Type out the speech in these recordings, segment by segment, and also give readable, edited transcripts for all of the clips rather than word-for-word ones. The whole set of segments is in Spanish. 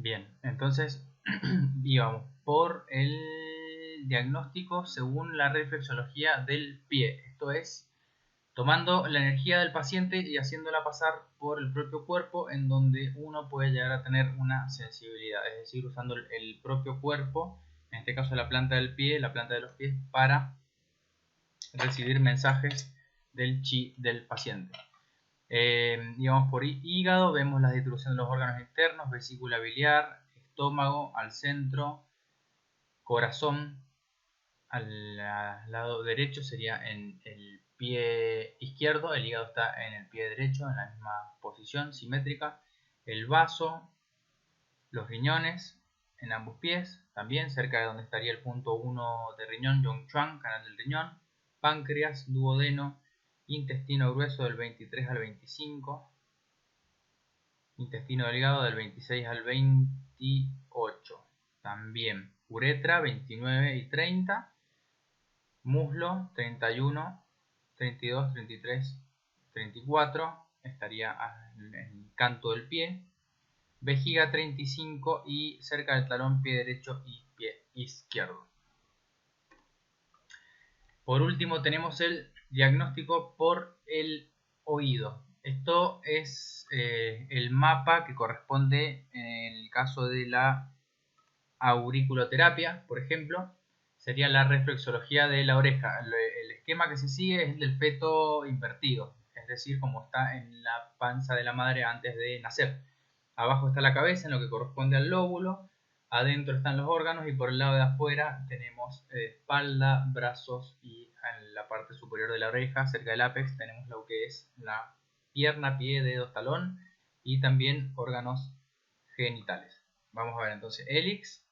Bien, entonces íbamos por el diagnóstico según la reflexología del pie. Esto es tomando la energía del paciente y haciéndola pasar por el propio cuerpo, en donde uno puede llegar a tener una sensibilidad, es decir, usando el propio cuerpo, en este caso la planta del pie, la planta de los pies, para recibir mensajes del chi del paciente. Digamos por hígado, vemos la distribución de los órganos internos, vesícula biliar, estómago al centro, corazón al lado derecho sería en el pie izquierdo, el hígado está en el pie derecho en la misma posición simétrica, el vaso, los riñones en ambos pies, también cerca de donde estaría el punto 1 de riñón, Yongchuan, canal del riñón, páncreas, duodeno, intestino grueso del 23 al 25, intestino delgado del 26 al 28, también uretra 29 y 30, muslo 31, 32, 33, 34, estaría en el canto del pie, vejiga 35 y cerca del talón pie derecho y pie izquierdo. Por último tenemos el diagnóstico por el oído. Esto es el mapa que corresponde en el caso de la auriculoterapia, por ejemplo, sería la reflexología de la oreja. El esquema que se sigue es el del feto invertido, es decir, como está en la panza de la madre antes de nacer. Abajo está la cabeza en lo que corresponde al lóbulo, adentro están los órganos y por el lado de afuera tenemos espalda, brazos y en la parte superior de la oreja, cerca del ápex, tenemos lo que es la pierna, pie, dedos, talón y también órganos genitales. Vamos a ver entonces, hélix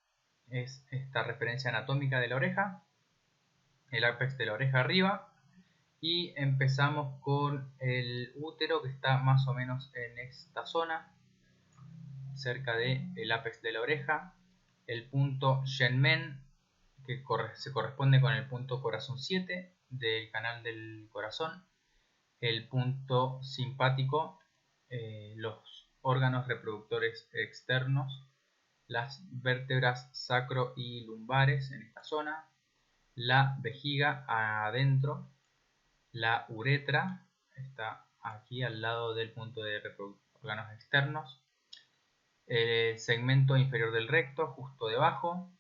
es esta referencia anatómica de la oreja, el ápex de la oreja arriba, y empezamos con el útero que está más o menos en esta zona, cerca del ápex de la oreja, el punto Shenmen que se corresponde con el punto corazón 7 del canal del corazón, el punto simpático, los órganos reproductores externos, las vértebras sacro y lumbares en esta zona, la vejiga adentro, la uretra está aquí al lado del punto de órganos externos, el segmento inferior del recto justo debajo,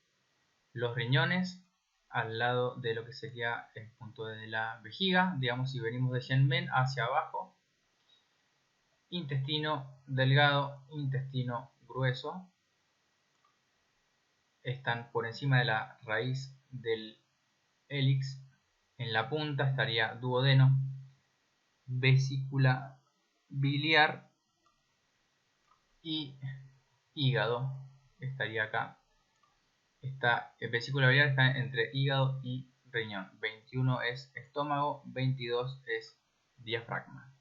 los riñones al lado de lo que sería el punto de la vejiga, digamos si venimos de Shenmen hacia abajo, intestino delgado, intestino grueso, están por encima de la raíz del hélix, en la punta estaría duodeno, vesícula biliar y hígado, estaría acá. Esta vesícula biliar está entre hígado y riñón. 21 es estómago, 22 es diafragma.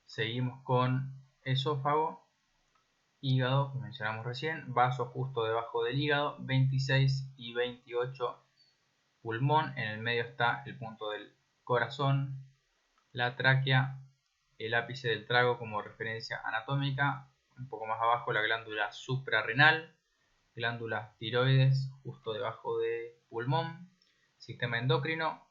Seguimos con esófago, hígado que mencionamos recién, vaso justo debajo del hígado, 26 y 28 pulmón, en el medio está el punto del corazón, la tráquea, el ápice del trago como referencia anatómica, un poco más abajo la glándula suprarrenal, glándulas tiroides justo debajo de pulmón, sistema endocrino.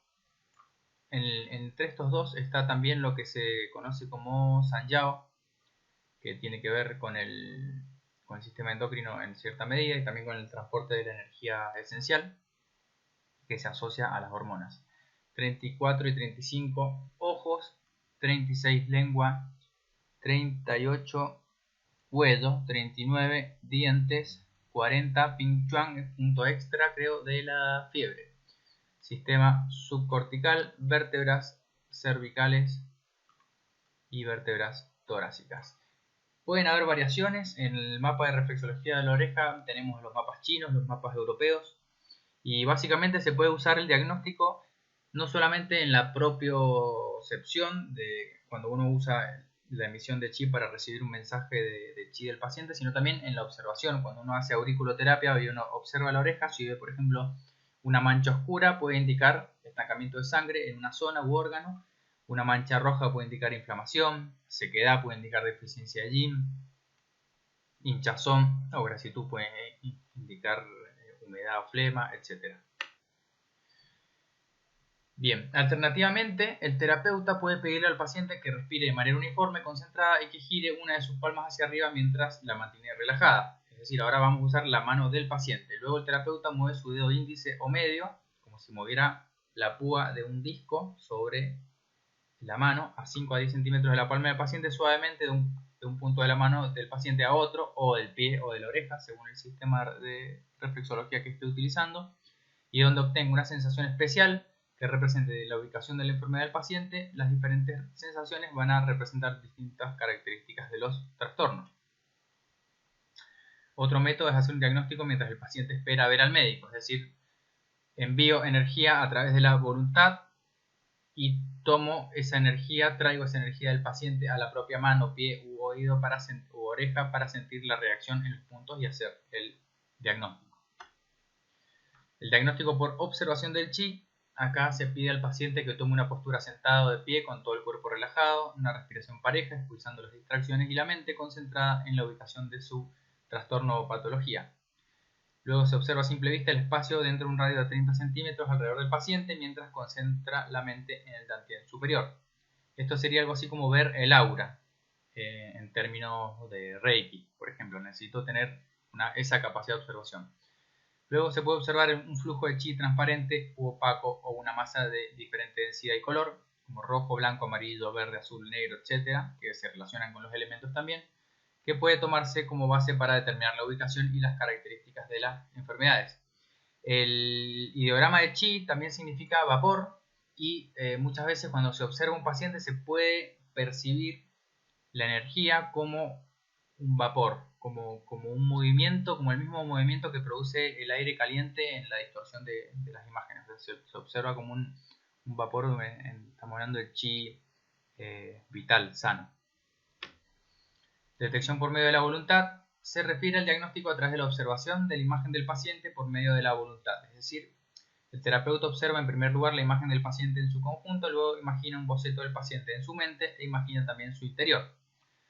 Entre estos dos está también lo que se conoce como Sanjiao, que tiene que ver con el sistema endocrino en cierta medida y también con el transporte de la energía esencial que se asocia a las hormonas. 34 y 35 ojos, 36 lengua, 38 cuello, 39 dientes, 40 pinchuan, punto extra creo de la fiebre. Sistema subcortical, vértebras cervicales y vértebras torácicas. Pueden haber variaciones en el mapa de reflexología de la oreja, tenemos los mapas chinos, los mapas europeos, y básicamente se puede usar el diagnóstico no solamente en la propiocepción de cuando uno usa la emisión de chi para recibir un mensaje de chi del paciente, sino también en la observación. Cuando uno hace auriculoterapia y uno observa la oreja, si ve por ejemplo una mancha oscura puede indicar estancamiento de sangre en una zona u órgano, una mancha roja puede indicar inflamación, sequedad puede indicar deficiencia de yin, hinchazón o grasitud puede indicar humedad o flema, etc. Bien, alternativamente, el terapeuta puede pedirle al paciente que respire de manera uniforme, concentrada y que gire una de sus palmas hacia arriba mientras la mantiene relajada. Es decir, ahora vamos a usar la mano del paciente. Luego el terapeuta mueve su dedo índice o medio, como si moviera la púa de un disco sobre la mano a 5 a 10 centímetros de la palma del paciente, suavemente de un punto de la mano del paciente a otro, o del pie o de la oreja, según el sistema de reflexología que esté utilizando, y donde obtenga una sensación especial que represente la ubicación de la enfermedad del paciente. Las diferentes sensaciones van a representar distintas características de los trastornos. Otro método es hacer un diagnóstico mientras el paciente espera ver al médico, es decir, envío energía a través de la voluntad y tomo esa energía, traigo esa energía del paciente a la propia mano, pie u oído u oreja para sentir la reacción en los puntos y hacer el diagnóstico. El diagnóstico por observación del chi. Acá se pide al paciente que tome una postura sentado de pie con todo el cuerpo relajado, una respiración pareja, expulsando las distracciones y la mente concentrada en la ubicación de su trastorno o patología. Luego se observa a simple vista el espacio dentro de un radio de 30 centímetros alrededor del paciente mientras concentra la mente en el dantian superior. Esto sería algo así como ver el aura en términos de Reiki, por ejemplo. Necesito tener esa capacidad de observación. Luego se puede observar un flujo de chi transparente u opaco o una masa de diferente densidad y color, como rojo, blanco, amarillo, verde, azul, negro, etc., que se relacionan con los elementos también, que puede tomarse como base para determinar la ubicación y las características de las enfermedades. El ideograma de chi también significa vapor y muchas veces cuando se observa un paciente se puede percibir la energía como un vapor, como un movimiento, como el mismo movimiento que produce el aire caliente en la distorsión de las imágenes. O sea, se observa como un vapor, estamos hablando de chi vital, sano. Detección por medio de la voluntad se refiere al diagnóstico a través de la observación de la imagen del paciente por medio de la voluntad. Es decir, el terapeuta observa en primer lugar la imagen del paciente en su conjunto, luego imagina un boceto del paciente en su mente e imagina también su interior.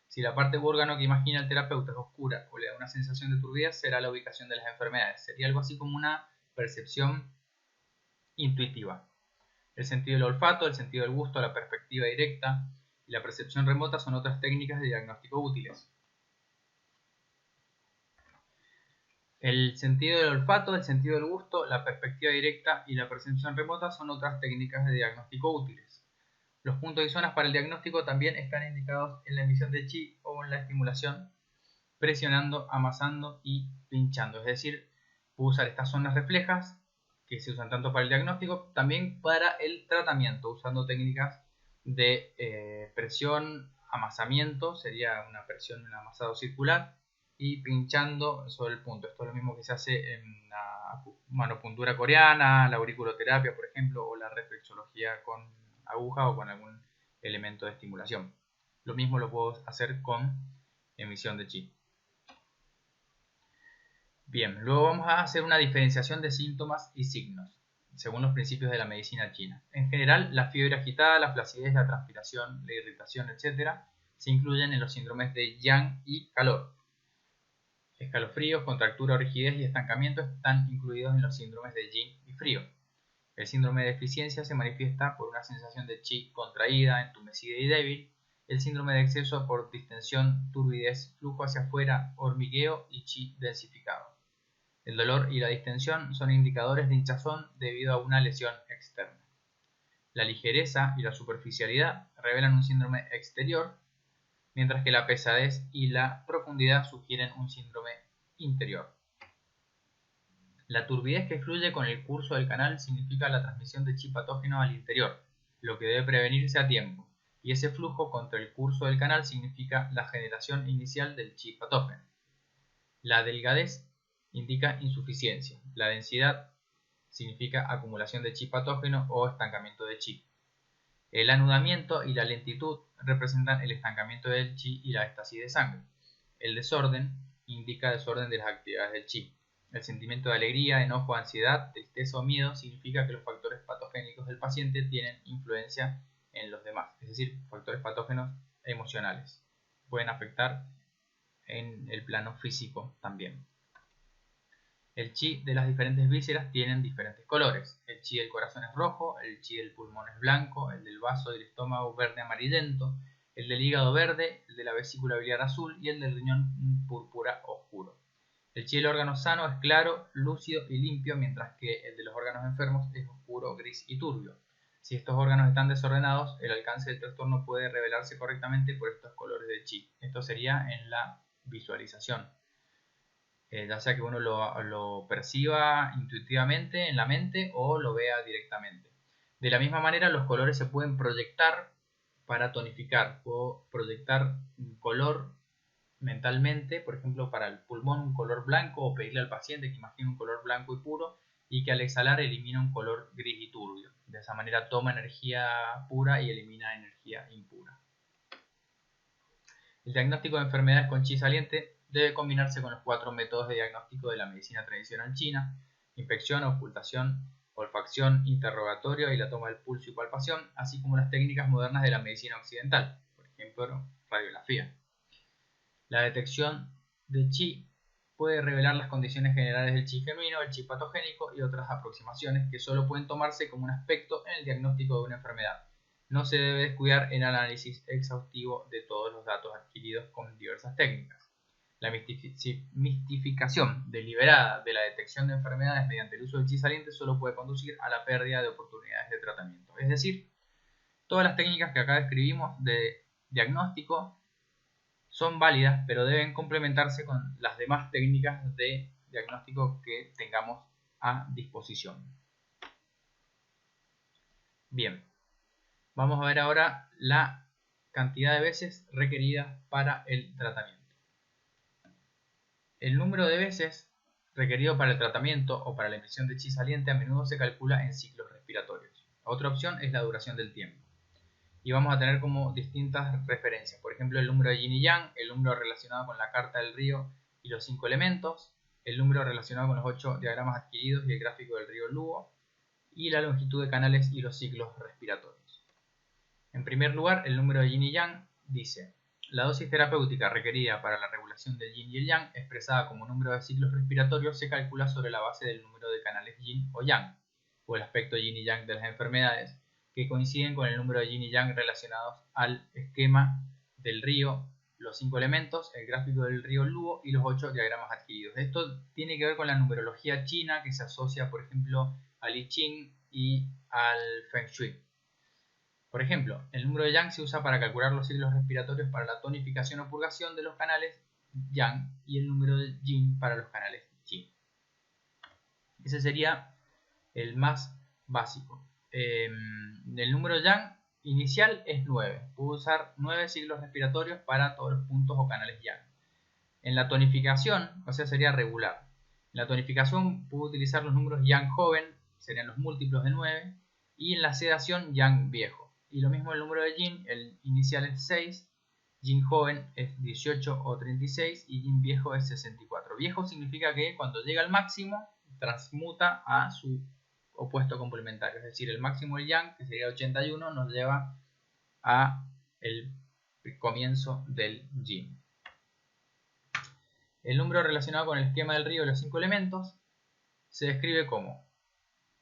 Si la parte u órgano que imagina el terapeuta es oscura o le da una sensación de turbidez, será la ubicación de las enfermedades. Sería algo así como una percepción intuitiva. El sentido del olfato, el sentido del gusto, la perspectiva directa y la percepción remota son otras técnicas de diagnóstico útiles. El sentido del olfato, el sentido del gusto, la perspectiva directa y la percepción remota son otras técnicas de diagnóstico útiles. Los puntos y zonas para el diagnóstico también están indicados en la emisión de chi o en la estimulación, presionando, amasando y pinchando. Es decir, puedo usar estas zonas reflejas que se usan tanto para el diagnóstico, también para el tratamiento, usando técnicas de presión, amasamiento, sería una presión, un amasado circular, y pinchando sobre el punto. Esto es lo mismo que se hace en la manopuntura coreana, la auriculoterapia, por ejemplo, o la reflexología con aguja o con algún elemento de estimulación. Lo mismo lo puedo hacer con emisión de chi. Bien, luego vamos a hacer una diferenciación de síntomas y signos, según los principios de la medicina china. En general, la fiebre agitada, la flacidez, la transpiración, la irritación, etc., se incluyen en los síndromes de yang y calor. Escalofríos, contractura, rigidez y estancamiento están incluidos en los síndromes de yin y frío. El síndrome de deficiencia se manifiesta por una sensación de chi contraída, entumecida y débil. El síndrome de exceso por distensión, turbidez, flujo hacia afuera, hormigueo y chi densificado. El dolor y la distensión son indicadores de hinchazón debido a una lesión externa. La ligereza y la superficialidad revelan un síndrome exterior, mientras que la pesadez y la profundidad sugieren un síndrome interior. La turbidez que fluye con el curso del canal significa la transmisión de chi patógeno al interior, lo que debe prevenirse a tiempo, y ese flujo contra el curso del canal significa la generación inicial del chi patógeno. La delgadez indica insuficiencia, la densidad significa acumulación de chi patógeno o estancamiento de chi. El anudamiento y la lentitud representan el estancamiento del chi y la éstasis de sangre. El desorden indica desorden de las actividades del chi. El sentimiento de alegría, enojo, ansiedad, tristeza o miedo significa que los factores patogénicos del paciente tienen influencia en los demás, es decir, factores patógenos emocionales. Pueden afectar en el plano físico también. El chi de las diferentes vísceras tienen diferentes colores. El chi del corazón es rojo, el chi del pulmón es blanco, el del vaso del estómago verde amarillento, el del hígado verde, el de la vesícula biliar azul y el del riñón púrpura oscuro. El chi del órgano sano es claro, lúcido y limpio, mientras que el de los órganos enfermos es oscuro, gris y turbio. Si estos órganos están desordenados, el alcance del trastorno puede revelarse correctamente por estos colores de chi. Esto sería en la visualización. Ya sea que uno lo perciba intuitivamente en la mente o lo vea directamente. De la misma manera, los colores se pueden proyectar para tonificar. Puedo proyectar un color mentalmente, por ejemplo, para el pulmón un color blanco, o pedirle al paciente que imagine un color blanco y puro y que al exhalar elimina un color gris y turbio. De esa manera toma energía pura y elimina energía impura. El diagnóstico de enfermedades con chi saliente debe combinarse con los 4 métodos de diagnóstico de la medicina tradicional china: inspección, ocultación, olfacción, interrogatorio y la toma del pulso y palpación, así como las técnicas modernas de la medicina occidental, por ejemplo, radiografía. La detección de chi puede revelar las condiciones generales del chi genuino, el chi patogénico y otras aproximaciones que solo pueden tomarse como un aspecto en el diagnóstico de una enfermedad. No se debe descuidar el análisis exhaustivo de todos los datos adquiridos con diversas técnicas. La mistificación deliberada de la detección de enfermedades mediante el uso del chi saliente solo puede conducir a la pérdida de oportunidades de tratamiento. Es decir, todas las técnicas que acá describimos de diagnóstico son válidas, pero deben complementarse con las demás técnicas de diagnóstico que tengamos a disposición. Bien, vamos a ver ahora la cantidad de veces requeridas para el tratamiento. El número de veces requerido para el tratamiento o para la emisión de chi saliente a menudo se calcula en ciclos respiratorios. Otra opción es la duración del tiempo. Y vamos a tener como distintas referencias. Por ejemplo, el número de yin y yang, el número relacionado con la carta del río y los 5 elementos, el número relacionado con los 8 diagramas adquiridos y el gráfico del río Luo, y la longitud de canales y los ciclos respiratorios. En primer lugar, el número de yin y yang dice: la dosis terapéutica requerida para la regulación del yin y el yang, expresada como número de ciclos respiratorios, se calcula sobre la base del número de canales yin o yang, o el aspecto yin y yang de las enfermedades, que coinciden con el número de yin y yang relacionados al esquema del río, los 5 elementos, el gráfico del río Luo y los 8 diagramas adquiridos. Esto tiene que ver con la numerología china, que se asocia, por ejemplo, al I Ching y al Feng Shui. Por ejemplo, el número de yang se usa para calcular los ciclos respiratorios para la tonificación o purgación de los canales yang y el número de yin para los canales yin. Ese sería el más básico. El número yang inicial es 9. Puedo usar 9 ciclos respiratorios para todos los puntos o canales yang. En la tonificación, o sea, sería regular. En la tonificación puedo utilizar los números yang joven, serían los múltiplos de 9, y en la sedación yang viejo. Y lo mismo el número de yin, el inicial es 6, yin joven es 18 o 36 y yin viejo es 64. Viejo significa que cuando llega al máximo transmuta a su opuesto complementario, es decir, el máximo del yang, que sería 81, nos lleva a el comienzo del yin. El número relacionado con el esquema del río de los 5 elementos se describe como: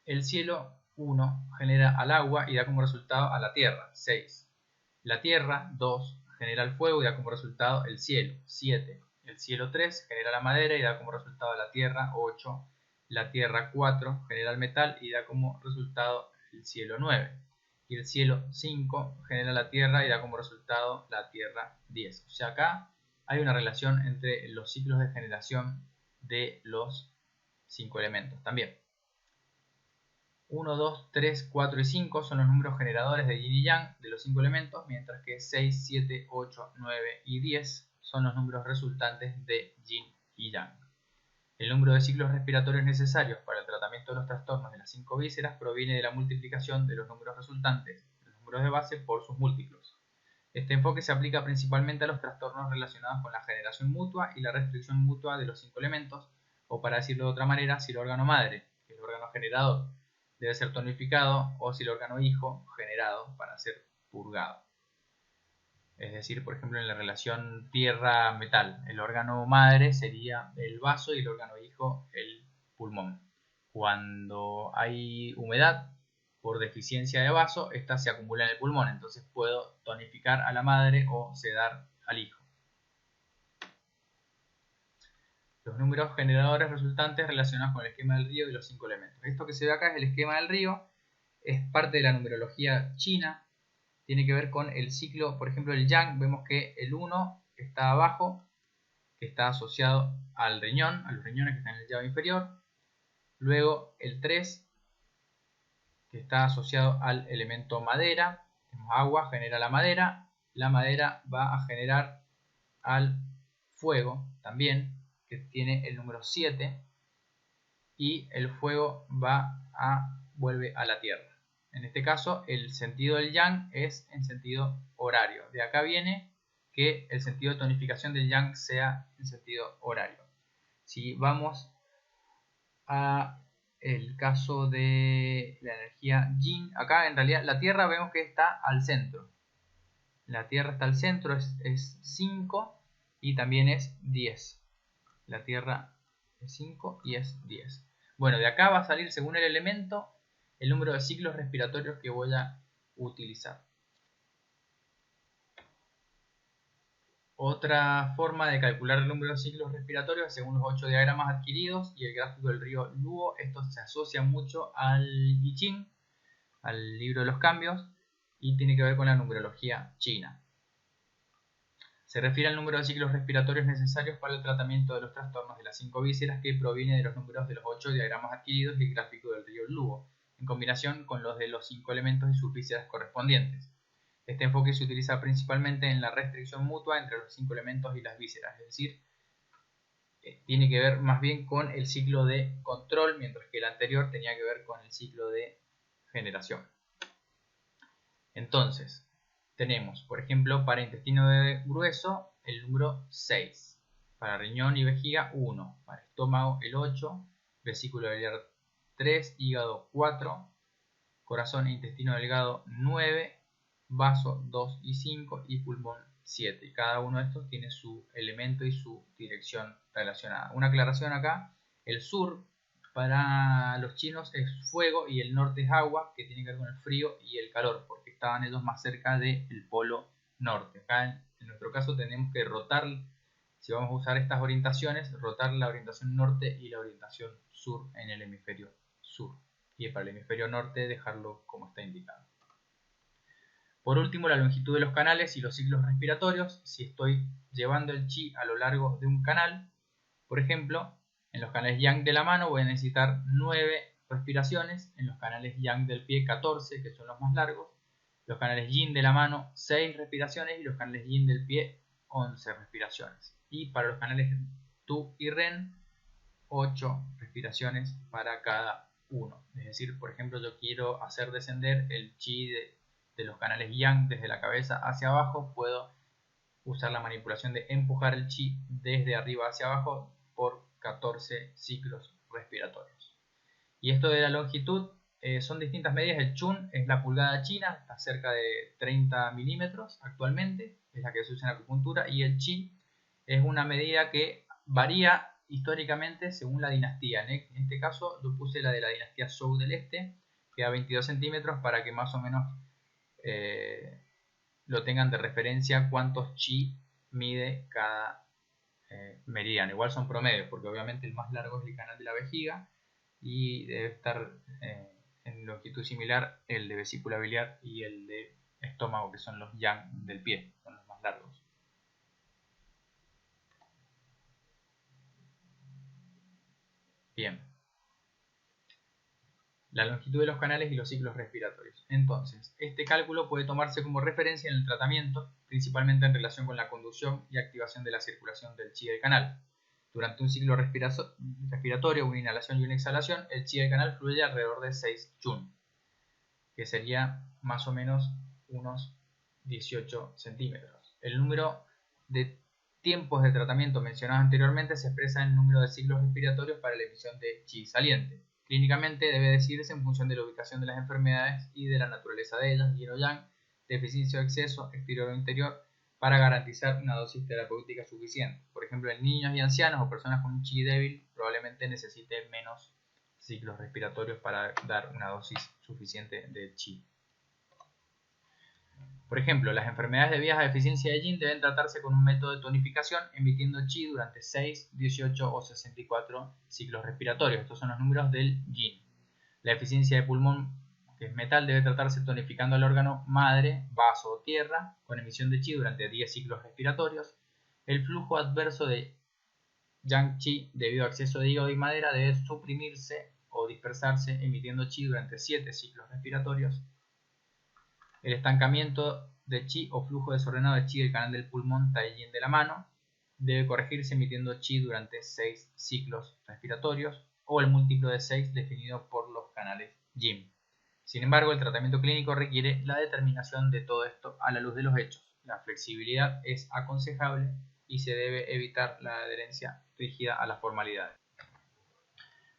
el cielo 1 genera al agua y da como resultado a la tierra, 6. La tierra 2 genera el fuego y da como resultado el cielo, 7. El cielo 3 genera la madera y da como resultado a la tierra, 8. La tierra 4 genera el metal y da como resultado el cielo 9. Y el cielo 5 genera la tierra y da como resultado la tierra 10. O sea, acá hay una relación entre los ciclos de generación de los 5 elementos también. 1, 2, 3, 4 y 5 son los números generadores de yin y yang de los 5 elementos, mientras que 6, 7, 8, 9 y 10 son los números resultantes de yin y yang. El número de ciclos respiratorios necesarios para el tratamiento de los trastornos de las 5 vísceras proviene de la multiplicación de los números resultantes, los números de base, por sus múltiplos. Este enfoque se aplica principalmente a los trastornos relacionados con la generación mutua y la restricción mutua de los 5 elementos, o para decirlo de otra manera, si el órgano madre, que es el órgano generador, debe ser tonificado, o si el órgano hijo generado para ser purgado. Es decir, por ejemplo, en la relación tierra-metal, el órgano madre sería el vaso y el órgano hijo el pulmón. Cuando hay humedad por deficiencia de vaso, esta se acumula en el pulmón, entonces puedo tonificar a la madre o sedar al hijo. Los números generadores resultantes relacionados con el esquema del río y los 5 elementos. Esto que se ve acá es el esquema del río, es parte de la numerología china. Tiene que ver con el ciclo, por ejemplo, el yang. Vemos que el 1 está abajo, que está asociado al riñón, a los riñones que están en el llave inferior. Luego el 3, que está asociado al elemento madera. Tenemos agua, genera la madera va a generar al fuego también, que tiene el número 7. Y el fuego vuelve a la tierra. En este caso, el sentido del yang es en sentido horario. De acá viene que el sentido de tonificación del yang sea en sentido horario. Si vamos a el caso de la energía yin, acá en realidad la Tierra vemos que está al centro. La Tierra está al centro, es 5 y también es 10. La Tierra es 5 y es 10. Bueno, de acá va a salir, según el elemento, el número de ciclos respiratorios que voy a utilizar. Otra forma de calcular el número de ciclos respiratorios es según los 8 diagramas adquiridos y el gráfico del río Luo. Esto se asocia mucho al I Ching, al libro de los cambios, y tiene que ver con la numerología china. Se refiere al número de ciclos respiratorios necesarios para el tratamiento de los trastornos de las 5 vísceras, que proviene de los números de los 8 diagramas adquiridos y el gráfico del río Luo, en combinación con los de los 5 elementos y sus vísceras correspondientes. Este enfoque se utiliza principalmente en la restricción mutua entre los 5 elementos y las vísceras, es decir, tiene que ver más bien con el ciclo de control, mientras que el anterior tenía que ver con el ciclo de generación. Entonces, tenemos, por ejemplo, para intestino grueso el número 6, para riñón y vejiga 1, para estómago el 8, vesícula biliar 3, hígado 4, corazón e intestino delgado 9, vaso 2 y 5 y pulmón 7. Cada uno de estos tiene su elemento y su dirección relacionada. Una aclaración acá, el sur para los chinos es fuego y el norte es agua, que tiene que ver con el frío y el calor, porque estaban ellos más cerca del polo norte. Acá en nuestro caso tenemos que rotar, si vamos a usar estas orientaciones, rotar la orientación norte y la orientación sur en el hemisferio sur. Y para el hemisferio norte dejarlo como está indicado. Por último, la longitud de los canales y los ciclos respiratorios. Si estoy llevando el chi a lo largo de un canal, por ejemplo, en los canales yang de la mano voy a necesitar 9 respiraciones, en los canales yang del pie 14, que son los más largos, los canales yin de la mano 6 respiraciones y los canales yin del pie 11 respiraciones. Y para los canales tu y ren, 8 respiraciones para cada uno. Es decir, por ejemplo, yo quiero hacer descender el chi de los canales yang desde la cabeza hacia abajo, puedo usar la manipulación de empujar el chi desde arriba hacia abajo por 14 ciclos respiratorios. Y esto de la longitud son distintas medidas. El chun es la pulgada china, está cerca de 30 milímetros actualmente, es la que se usa en acupuntura, y el chi es una medida que varía históricamente según la dinastía. En este caso yo puse la de la dinastía Zhou del Este, que da 22 centímetros para que más o menos lo tengan de referencia cuántos chi mide cada meridiano. Igual son promedios, porque obviamente el más largo es el canal de la vejiga y debe estar en longitud similar el de vesícula biliar y el de estómago, que son los yang del pie, son los más largos. Bien. La longitud de los canales y los ciclos respiratorios. Entonces, este cálculo puede tomarse como referencia en el tratamiento, principalmente en relación con la conducción y activación de la circulación del chi del canal. Durante un ciclo respiratorio, una inhalación y una exhalación, el chi del canal fluye alrededor de 6 chun, que sería más o menos unos 18 centímetros. El número de tiempos de tratamiento mencionados anteriormente se expresa en el número de ciclos respiratorios para la emisión de chi saliente. Clínicamente debe decidirse en función de la ubicación de las enfermedades y de la naturaleza de ellas, yin o yang, deficiencia o exceso, exterior o interior, para garantizar una dosis terapéutica suficiente. Por ejemplo, en niños y ancianos o personas con un chi débil probablemente necesite menos ciclos respiratorios para dar una dosis suficiente de chi. Por ejemplo, las enfermedades debidas a deficiencia de yin deben tratarse con un método de tonificación emitiendo chi durante 6, 18 o 64 ciclos respiratorios. Estos son los números del yin. La deficiencia de pulmón, que es metal, debe tratarse tonificando el órgano madre, vaso o tierra con emisión de chi durante 10 ciclos respiratorios. El flujo adverso de yang chi debido a exceso de hígado y madera debe suprimirse o dispersarse emitiendo chi durante 7 ciclos respiratorios. El estancamiento de chi o flujo desordenado de chi del canal del pulmón tai yin de la mano debe corregirse emitiendo chi durante 6 ciclos respiratorios o el múltiplo de 6 definido por los canales yin. Sin embargo, el tratamiento clínico requiere la determinación de todo esto a la luz de los hechos. La flexibilidad es aconsejable y se debe evitar la adherencia rígida a las formalidades.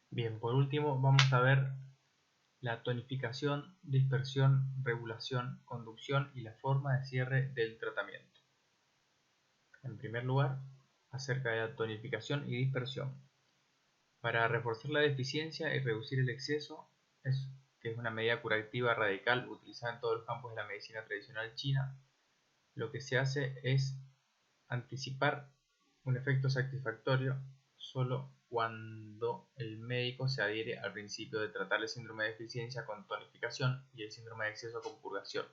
Bien, por último vamos a ver la tonificación, dispersión, regulación, conducción y la forma de cierre del tratamiento. En primer lugar, acerca de la tonificación y dispersión. Para reforzar la deficiencia y reducir el exceso, que es una medida curativa radical utilizada en todos los campos de la medicina tradicional china, lo que se hace es anticipar un efecto satisfactorio solo cuando el médico se adhiere al principio de tratar el síndrome de deficiencia con tonificación y el síndrome de exceso con purgación,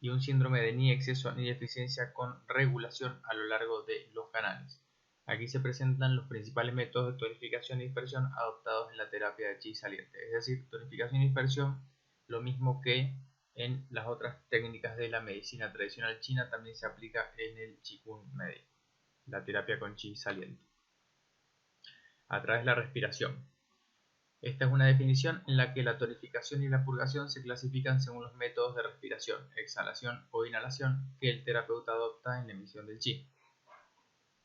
y un síndrome de ni exceso ni deficiencia con regulación a lo largo de los canales. Aquí se presentan los principales métodos de tonificación y dispersión adoptados en la terapia de chi saliente, es decir, tonificación y dispersión, lo mismo que en las otras técnicas de la medicina tradicional china, también se aplica en el Qigong médico, la terapia con chi saliente, a través de la respiración. Esta es una definición en la que la tonificación y la purgación se clasifican según los métodos de respiración, exhalación o inhalación que el terapeuta adopta en la emisión del chi.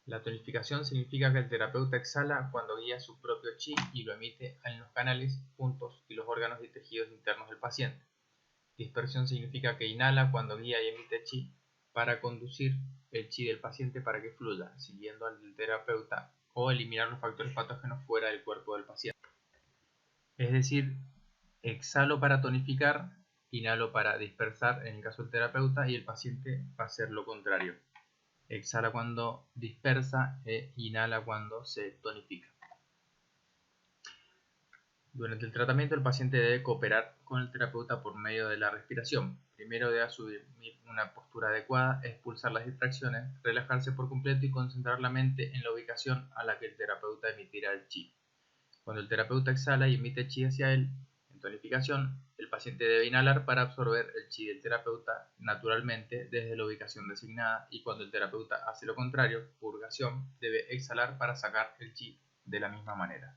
La tonificación significa que el terapeuta exhala cuando guía su propio chi y lo emite en los canales, puntos y los órganos y tejidos internos del paciente. Dispersión significa que inhala cuando guía y emite chi para conducir el chi del paciente para que fluya, siguiendo al del terapeuta, o eliminar los factores patógenos fuera del cuerpo del paciente. Es decir, exhalo para tonificar, inhalo para dispersar en el caso del terapeuta, y el paciente va a hacer lo contrario. Exhala cuando dispersa e inhala cuando se tonifica. Durante el tratamiento el paciente debe cooperar con el terapeuta por medio de la respiración. Primero debe asumir una postura adecuada, expulsar las distracciones, relajarse por completo y concentrar la mente en la ubicación a la que el terapeuta emitirá el chi. Cuando el terapeuta exhala y emite chi hacia él, en tonificación, el paciente debe inhalar para absorber el chi del terapeuta naturalmente desde la ubicación designada, y cuando el terapeuta hace lo contrario, purgación, debe exhalar para sacar el chi de la misma manera.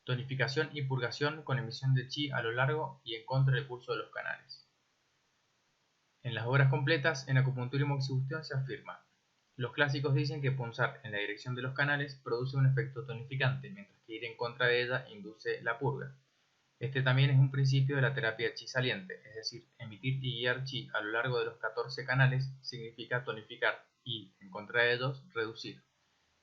Tonificación y purgación con emisión de chi a lo largo y en contra del curso de los canales. En las obras completas en acupuntura y moxibustión se afirma: los clásicos dicen que punzar en la dirección de los canales produce un efecto tonificante, mientras que ir en contra de ella induce la purga. Este también es un principio de la terapia chi saliente, es decir, emitir y guiar chi a lo largo de los 14 canales significa tonificar y, en contra de ellos, reducir.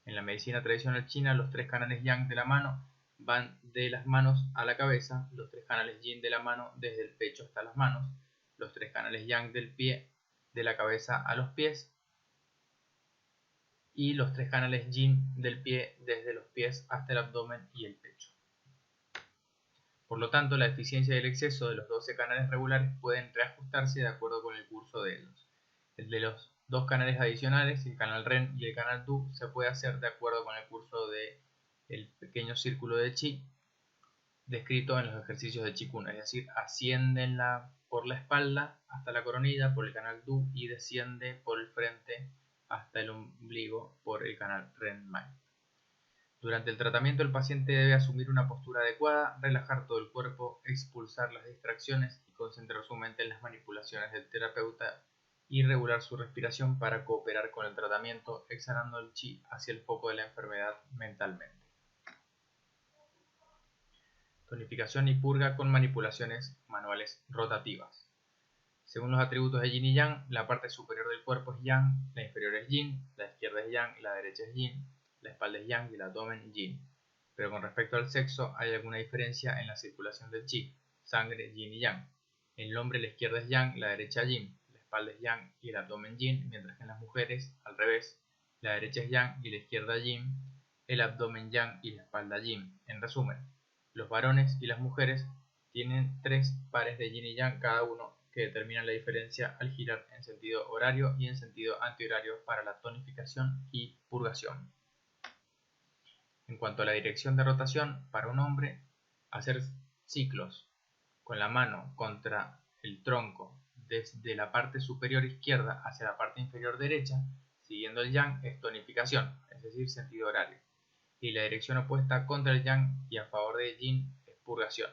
En la medicina tradicional china, los 3 canales yang de la mano van de las manos a la cabeza, los 3 canales yin de la mano desde el pecho hasta las manos, los 3 canales yang del pie de la cabeza a los pies, y los 3 canales yin del pie desde los pies hasta el abdomen y el pecho. Por lo tanto, la deficiencia y el exceso de los 12 canales regulares pueden reajustarse de acuerdo con el curso de ellos. El de los 2 canales adicionales, el canal Ren y el canal Du, se puede hacer de acuerdo con el curso del pequeño círculo de chi descrito en los ejercicios de Qigong, es decir, asciende por la espalda hasta la coronilla por el canal Du y desciende por el frente hasta el ombligo por el canal Ren Mai. Durante el tratamiento el paciente debe asumir una postura adecuada, relajar todo el cuerpo, expulsar las distracciones y concentrar su mente en las manipulaciones del terapeuta y regular su respiración para cooperar con el tratamiento, exhalando el chi hacia el foco de la enfermedad mentalmente. Tonificación y purga con manipulaciones manuales rotativas. Según los atributos de yin y yang, la parte superior del cuerpo es yang, la inferior es yin, la izquierda es yang y la derecha es yin, la espalda es yang y el abdomen yin. Pero con respecto al sexo hay alguna diferencia en la circulación del chi, sangre, yin y yang. En el hombre la izquierda es yang, la derecha yin, la espalda es yang y el abdomen yin, mientras que en las mujeres, al revés, la derecha es yang y la izquierda yin, el abdomen yang y la espalda yin. En resumen, los varones y las mujeres tienen 3 pares de yin y yang cada uno que determinan la diferencia al girar en sentido horario y en sentido antihorario para la tonificación y purgación. En cuanto a la dirección de rotación, para un hombre, hacer ciclos con la mano contra el tronco desde la parte superior izquierda hacia la parte inferior derecha, siguiendo el yang, es tonificación, es decir, sentido horario. Y la dirección opuesta contra el yang y a favor del yin es purgación.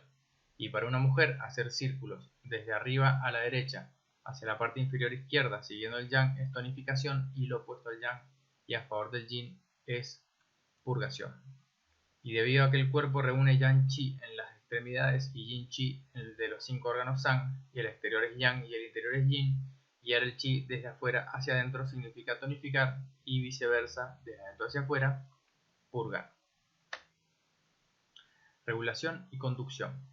Y para una mujer, hacer círculos desde arriba a la derecha hacia la parte inferior izquierda siguiendo el yang es tonificación y lo opuesto al yang y a favor del yin es purgación. Y debido a que el cuerpo reúne yang chi en las extremidades y yin chi en el de los 5 órganos san, y el exterior es yang y el interior es yin, guiar el chi desde afuera hacia adentro significa tonificar y viceversa, desde adentro hacia afuera, purgar. Regulación y conducción.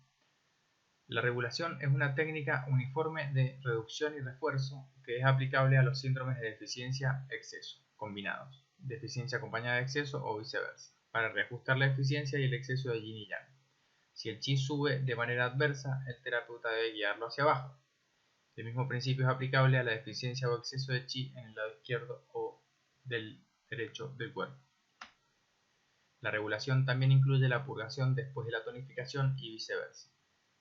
La regulación es una técnica uniforme de reducción y refuerzo que es aplicable a los síndromes de deficiencia-exceso combinados, deficiencia acompañada de exceso o viceversa, para reajustar la eficiencia y el exceso de yin y yang. Si el chi sube de manera adversa, el terapeuta debe guiarlo hacia abajo. El mismo principio es aplicable a la deficiencia o exceso de chi en el lado izquierdo o del derecho del cuerpo. La regulación también incluye la purgación después de la tonificación y viceversa.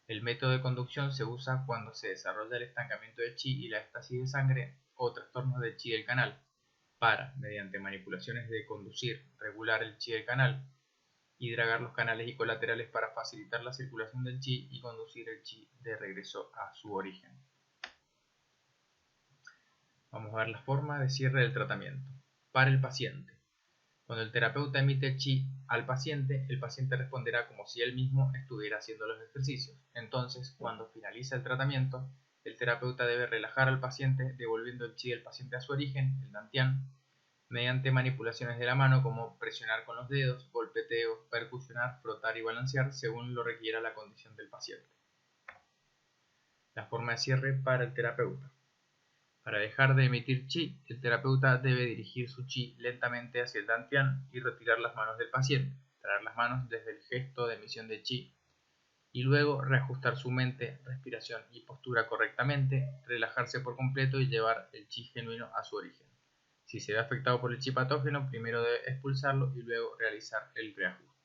El método de conducción se usa cuando se desarrolla el estancamiento de chi y la éstasis de sangre o trastornos de chi del canal, para, mediante manipulaciones de conducir, regular el chi del canal y dragar los canales y colaterales para facilitar la circulación del chi y conducir el chi de regreso a su origen. Vamos a ver la forma de cierre del tratamiento. Para el paciente. Cuando el terapeuta emite chi al paciente, el paciente responderá como si él mismo estuviera haciendo los ejercicios. Entonces, cuando finaliza el tratamiento, el terapeuta debe relajar al paciente, devolviendo el chi del paciente a su origen, el dantian, mediante manipulaciones de la mano como presionar con los dedos, golpeteo, percusionar, frotar y balancear, según lo requiera la condición del paciente. La forma de cierre para el terapeuta. Para dejar de emitir chi, el terapeuta debe dirigir su chi lentamente hacia el dantian y retirar las manos del paciente, traer las manos desde el gesto de emisión de chi y luego reajustar su mente, respiración y postura correctamente, relajarse por completo y llevar el chi genuino a su origen. Si se ve afectado por el chi patógeno, primero debe expulsarlo y luego realizar el reajuste.